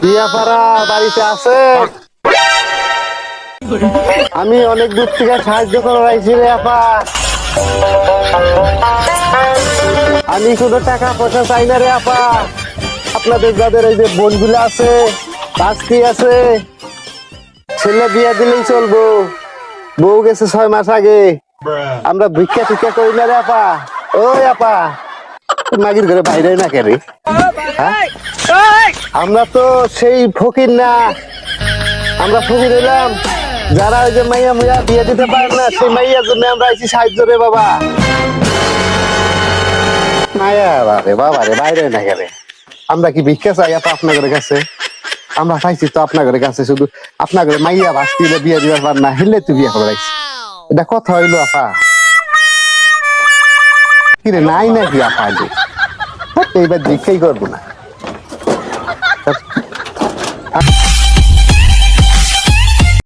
টিয়াপাড়া বাড়িতে আছে? আমি অনেক দূর থেকে সাহায্য করে রাখছি রে আপা। আমি কোনো টাকা পয়সা চাই না রে আপা। আপনাদের যাদের এই যে বোনগুলো আছে, বাস্তি আছে, ছেলে বিয়ে দিলেই চলবো। বউ গেছে 6 মাস আগে। আমরা ভিক্ষা টিক্ষা করি না রে আপা। ওই আপা, মাগির ঘরে বাইরে না কেরে? আমরা তো সেই ফকির না। আমরা ফকির হইলাম যারা ওই যে মাইয়া মুইয়া বিয়ে দিতে পারে না, সেই মাইয়ার জন্য আমরা আইছি সাহায্য রে বাবা। মায়া রে বাবা রে, বাইরে না কেরে? আমরা কি ভিক্ষা চাই আপা আপনাদের কাছে? আমরা পাইছি তো আপনাদের কাছে, শুধু আপনাদের মাইয়া ভাস্তিলে বিয়ে দিবার পার না, হেলে তুই বিয়ে করে এটা কথা হইলো আপা? কিরে নাই নাকি আপা? এইবার ভিক্ষাই করবো না।